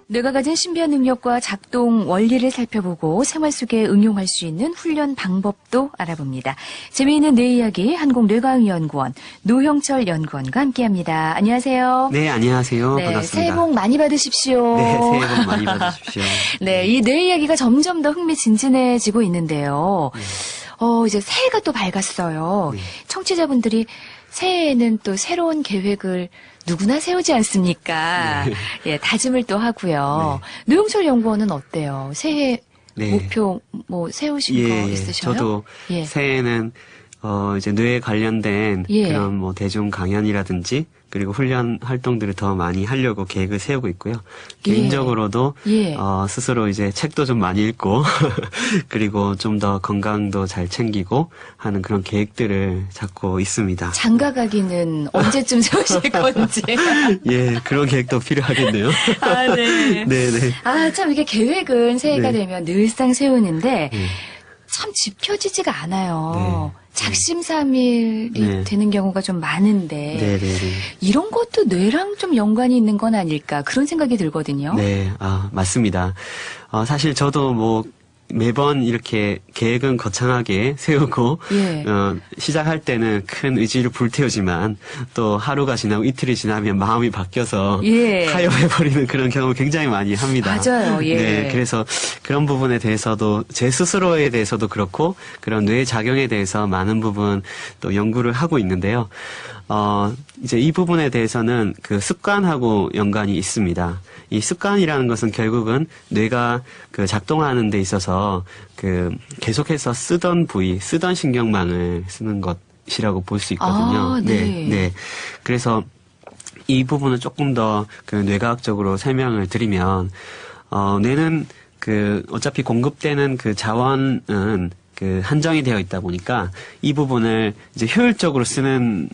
뇌가 가진 신비한 능력과 작동 원리를 살펴보고 생활 속에 응용할 수 있는 훈련 방법도 알아봅니다. 재미있는 뇌 이야기 한국뇌과학연구원 노형철 연구원과 함께합니다. 안녕하세요. 네, 안녕하세요. 네, 반갑습니다. 새해 복 많이 받으십시오. 네, 새해 복 많이 받으십시오. 네, 이 뇌 이야기가 점점 더 흥미진진해지고 있는데요. 이제 새해가 또 밝았어요. 네. 청취자분들이 새해에는 또 새로운 계획을 누구나 세우지 않습니까? 네. 예, 다짐을 또 하고요. 노영철 연구원은 어때요? 새해 네. 목표 뭐 세우신 거 있으셔요? 저도 예. 새해에는 이제 뇌에 관련된 예. 그런 뭐 대중 강연이라든지 그리고 훈련 활동들을 더 많이 하려고 계획을 세우고 있고요. 개인적으로도 예. 스스로 이제 책도 좀 많이 읽고 그리고 좀 더 건강도 잘 챙기고 하는 그런 계획들을 잡고 있습니다. 장가 가기는 언제쯤 세우실 건지. 예, 그런 계획도 필요하겠네요. 아, 네. 네네. 아, 참 이게 계획은 새해가 네. 되면 늘상 세우는데 네. 참 지켜지지가 않아요. 네. 작심삼일이 네. 되는 경우가 좀 많은데 네네네. 이런 것도 뇌랑 좀 연관이 있는 건 아닐까 그런 생각이 들거든요. 네, 맞습니다. 사실 저도 뭐 매번 이렇게 계획은 거창하게 세우고 예. 시작할 때는 큰 의지를 불태우지만 또 하루가 지나고 이틀이 지나면 마음이 바뀌어서 예. 타협해버리는 그런 경험을 굉장히 많이 합니다. 맞아요. 예. 네, 그래서 그런 부분에 대해서도 제 스스로에 대해서도 그렇고 그런 뇌 작용에 대해서 많은 부분 또 연구를 하고 있는데요. 이제 이 부분에 대해서는 그 습관하고 연관이 있습니다. 이 습관이라는 것은 결국은 뇌가 그 작동하는 데 있어서 그 계속해서 쓰던 부위, 쓰던 신경망을 쓰는 것이라고 볼 수 있거든요. 아, 네. 네. 그래서 이 부분을 조금 더 그 뇌과학적으로 설명을 드리면, 뇌는 그 어차피 공급되는 그 자원은 그 한정이 되어 있다 보니까 이 부분을 이제 효율적으로 쓰는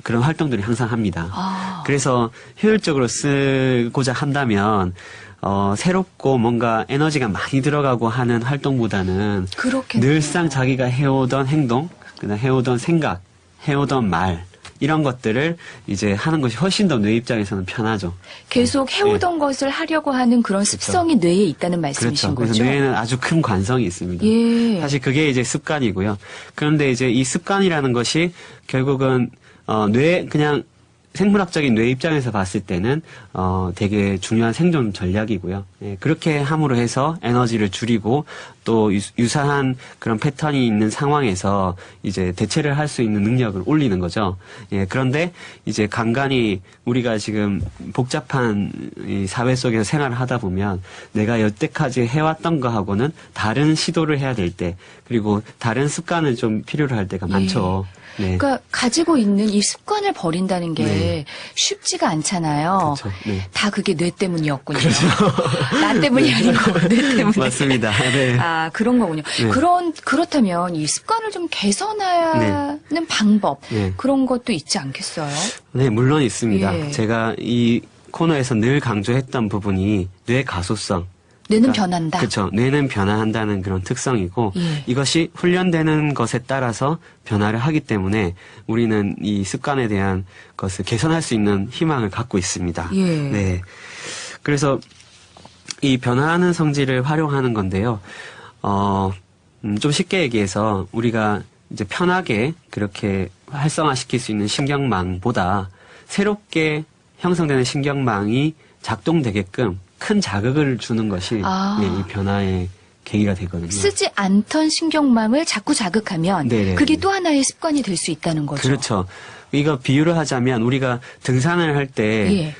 그런 활동들을 항상 합니다. 그래서 효율적으로 쓰고자 한다면 새롭고 뭔가 에너지가 많이 들어가고 하는 활동보다는 그렇겠네요. 늘상 자기가 해오던 행동, 그다음 해오던 생각, 해오던 말 이런 것들을 이제 하는 것이 훨씬 더 뇌 입장에서는 편하죠. 계속 해오던 것을 하려고 하는 그런 습성이 뇌에 있다는 말씀이신 그렇죠. 거죠? 그래서 뇌에는 아주 큰 관성이 있습니다. 예. 사실 그게 이제 습관이고요. 그런데 이제 이 습관이라는 것이 결국은 그냥 생물학적인 뇌 입장에서 봤을 때는 되게 중요한 생존 전략이고요. 예, 그렇게 함으로 해서 에너지를 줄이고 또 유사한 그런 패턴이 있는 상황에서 이제 대체를 할 수 있는 능력을 올리는 거죠. 예, 그런데 이제 간간히 우리가 지금 복잡한 이 사회 속에서 생활을 하다 보면 내가 여태까지 해왔던 거하고는 다른 시도를 해야 될 때, 그리고 다른 습관을 좀 필요로 할 때가 많죠. 네. 그러니까 가지고 있는 이 습관을 버린다는 게 네. 쉽지가 않잖아요. 그렇죠. 네. 다 그게 뇌 때문이었군요. 나 때문이 아니고 뇌 때문에. 맞습니다. 네. 아, 그런 거군요. 네. 그렇다면 이 습관을 좀 개선하는 방법, 네. 그런 것도 있지 않겠어요? 네, 물론 있습니다. 예. 제가 이 코너에서 늘 강조했던 부분이 뇌 가소성. 뇌는 변한다. 그렇죠. 뇌는 변화한다는 그런 특성이고 예. 이것이 훈련되는 것에 따라서 변화를 하기 때문에 우리는 이 습관에 대한 것을 개선할 수 있는 희망을 갖고 있습니다. 예. 네. 그래서 이 변화하는 성질을 활용하는 건데요. 좀 쉽게 얘기해서 우리가 이제 편하게 그렇게 활성화시킬 수 있는 신경망보다 새롭게 형성되는 신경망이 작동되게끔 큰 자극을 주는 것이 이 변화의 계기가 되거든요. 쓰지 않던 신경망을 자꾸 자극하면 네네. 그게 또 하나의 습관이 될 수 있다는 거죠. 그렇죠. 이거 비유를 하자면 우리가 등산을 할 때 예.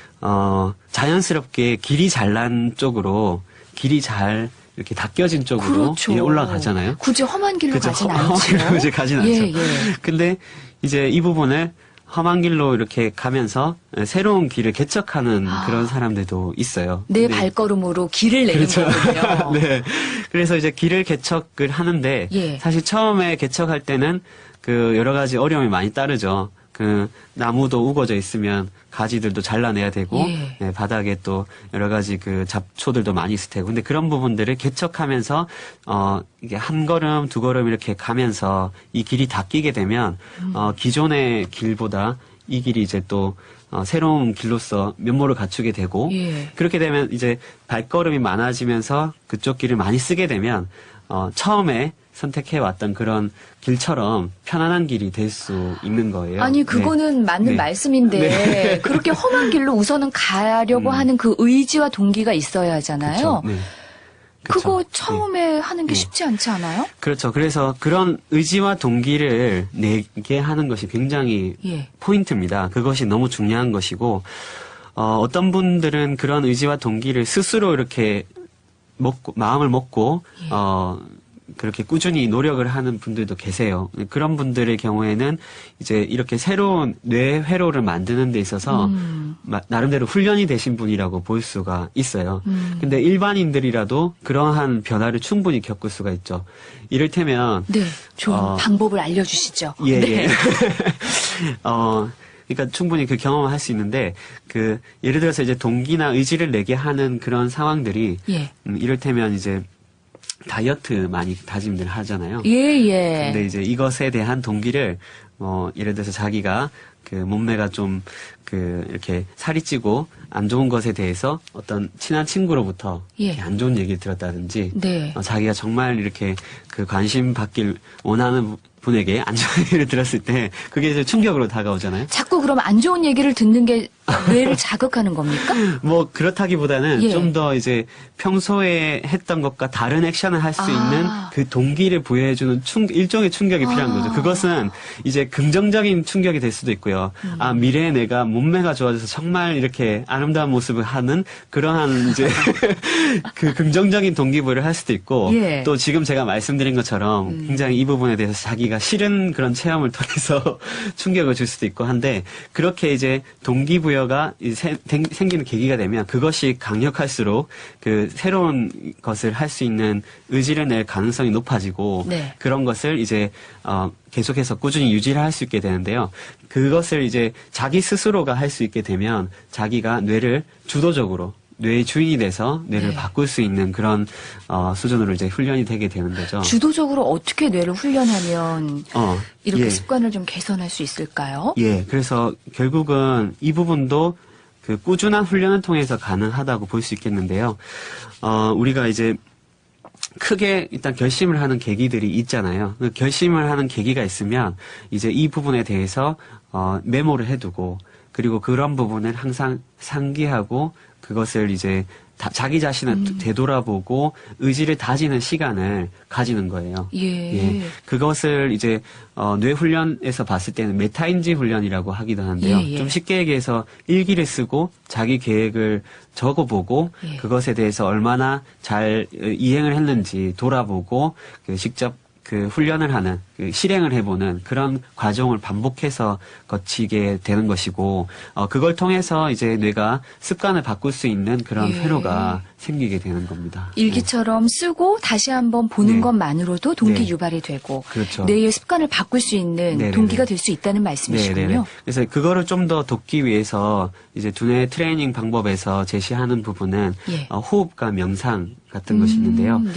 자연스럽게 길이 잘난 쪽으로 길이 잘 이렇게 닦여진 쪽으로 그렇죠. 올라가잖아요. 굳이 험한 길로 그죠? 가진 험한 않죠. 길로 이제 가진 않죠. 예, 예. 근데 이제 이 부분을 험한 길로 이렇게 가면서 새로운 길을 개척하는 그런 사람들도 있어요. 내 근데 발걸음으로 길을 내는 그렇죠. 거군요. 네. 그래서 이제 길을 개척을 하는데 예. 사실 처음에 개척할 때는 그 여러 가지 어려움이 많이 따르죠. 그 나무도 우거져 있으면 가지들도 잘라내야 되고 예. 네, 바닥에 또 여러 가지 그 잡초들도 많이 있을 테고 근데 그런 부분들을 개척하면서 이게 한 걸음 두 걸음 이렇게 가면서 이 길이 닦이게 되면 기존의 길보다 이 길이 이제 또 새로운 길로서 면모를 갖추게 되고 예. 그렇게 되면 이제 발걸음이 많아지면서 그쪽 길을 많이 쓰게 되면 처음에 선택해왔던 그런 길처럼 편안한 길이 될 수 있는 거예요. 아니 그거는 맞는 네. 말씀인데 그렇게 험한 길로 우선은 가려고 하는 그 의지와 동기가 있어야 하잖아요. 그렇죠. 네. 그쵸. 그거 처음에 하는 게 쉽지 않지 않아요? 그렇죠. 그래서 그런 의지와 동기를 내게 하는 것이 굉장히 예. 포인트입니다. 그것이 너무 중요한 것이고, 어떤 분들은 그런 의지와 동기를 스스로 이렇게 마음을 먹고, 예. 그렇게 꾸준히 노력을 하는 분들도 계세요. 그런 분들의 경우에는 이제 이렇게 새로운 뇌 회로를 만드는 데 있어서 나름대로 훈련이 되신 분이라고 볼 수가 있어요. 근데 일반인들이라도 그러한 변화를 충분히 겪을 수가 있죠. 이를테면 네, 좋은 방법을 알려주시죠. 예, 네. 예. 그러니까 충분히 그 경험을 할 수 있는데 예를 들어서 이제 동기나 의지를 내게 하는 그런 상황들이 예. 이를테면 이제 다이어트 많이 다짐들 하잖아요. 예, 예. 근데 이제 이것에 대한 동기를 예를 들어서 자기가 그 몸매가 좀 이렇게 살이 찌고 안 좋은 것에 대해서 어떤 친한 친구로부터 예. 이렇게 안 좋은 얘기를 들었다든지 네. 자기가 정말 이렇게 그 관심 받길 원하는 분에게 안 좋은 얘기를 들었을 때 그게 이제 충격으로 다가오잖아요. 자꾸 그럼 안 좋은 얘기를 듣는 게 뇌를 자극하는 겁니까? 뭐 그렇다기보다는 예. 좀 더 이제 평소에 했던 것과 다른 액션을 할 수 있는 그 동기를 부여해주는 일종의 충격이 필요한 거죠. 그것은 이제 긍정적인 충격이 될 수도 있고요. 미래에 내가 몸매가 좋아져서 정말 이렇게 아름다운 모습을 하는 그러한 이제 그 긍정적인 동기부여를 할 수도 있고 예. 또 지금 제가 말씀드린 것처럼 굉장히 이 부분에 대해서 자기가 싫은 그런 체험을 통해서 충격을 줄 수도 있고 한데 그렇게 이제 동기부여가 생기는 계기가 되면 그것이 강력할수록 그 새로운 것을 할 수 있는 의지를 낼 가능성이 높아지고 네. 그런 것을 이제 계속해서 꾸준히 유지를 할 수 있게 되는데요. 그것을 이제 자기 스스로가 할 수 있게 되면 자기가 뇌를 주도적으로 뇌의 주인이 돼서 뇌를 네. 바꿀 수 있는 그런 수준으로 이제 훈련이 되게 되는 거죠. 주도적으로 어떻게 뇌를 훈련하면 이렇게 예. 습관을 좀 개선할 수 있을까요? 예, 그래서 결국은 이 부분도 그 꾸준한 훈련을 통해서 가능하다고 볼 수 있겠는데요. 우리가 이제 크게 일단 결심을 하는 계기들이 있잖아요. 그 결심을 하는 계기가 있으면 이제 이 부분에 대해서 메모를 해두고 그리고 그런 부분을 항상 상기하고 그것을 이제 자기 자신을 되돌아보고 의지를 다지는 시간을 가지는 거예요. 예. 그것을 이제 뇌 훈련에서 봤을 때는 메타인지 훈련이라고 하기도 하는데요. 예, 예. 좀 쉽게 얘기해서 일기를 쓰고 자기 계획을 적어보고 예. 그것에 대해서 얼마나 잘 이행을 했는지 돌아보고 직접 그 훈련을 하는 실행을 해보는 그런 과정을 반복해서 거치게 되는 것이고 그걸 통해서 이제 뇌가 습관을 바꿀 수 있는 그런 예. 회로가 생기게 되는 겁니다. 일기처럼 쓰고 다시 한번 보는 네. 것만으로도 동기 네. 유발이 되고 그렇죠. 뇌의 습관을 바꿀 수 있는 네네네. 동기가 될 수 있다는 말씀이시군요. 네네네. 그래서 그거를 좀 더 돕기 위해서 이제 두뇌 트레이닝 방법에서 제시하는 부분은 예. 호흡과 명상 같은 것이 있는데요. 네.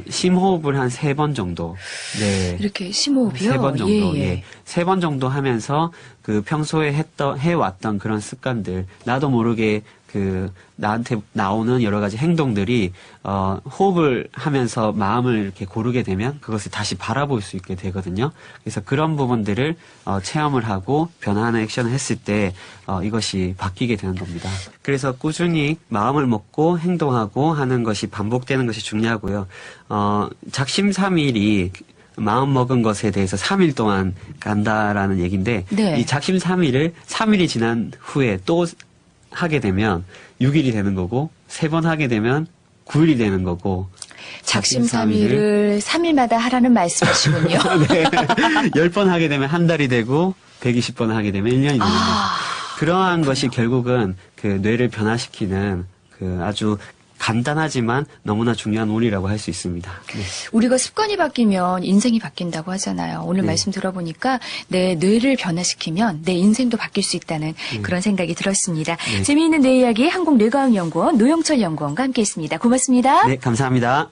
심호흡을 한 3번 정도. 네. 이렇게 심호흡이요? 3번 정도. 예, 예. 예. 3번 정도 하면서 그 평소에 해왔던 그런 습관들, 나도 모르게 나한테 나오는 여러 가지 행동들이, 호흡을 하면서 마음을 이렇게 고르게 되면 그것을 다시 바라볼 수 있게 되거든요. 그래서 그런 부분들을, 체험을 하고 변화하는 액션을 했을 때, 이것이 바뀌게 되는 겁니다. 그래서 꾸준히 마음을 먹고 행동하고 하는 것이 반복되는 것이 중요하고요. 작심삼일이 마음 먹은 것에 대해서 3일 동안 간다라는 얘기인데, 네. 이 작심삼일을 3일이 지난 후에 또 하게 되면 6일이 되는 거고 3번 하게 되면 9일이 되는 거고 작심삼일을 3일마다 하라는 말씀이시군요. 네. 10번 하게 되면 한 달이 되고 120번 하게 되면 1년이 되는 거죠. 그러한 것이 결국은 그 뇌를 변화시키는 그 아주 간단하지만 너무나 중요한 원리라고 할 수 있습니다. 네. 우리가 습관이 바뀌면 인생이 바뀐다고 하잖아요. 오늘 네. 말씀 들어보니까 내 뇌를 변화시키면 내 인생도 바뀔 수 있다는 그런 생각이 들었습니다. 네. 재미있는 뇌 이야기 한국뇌과학연구원 노영철 연구원과 함께했습니다. 고맙습니다. 네, 감사합니다.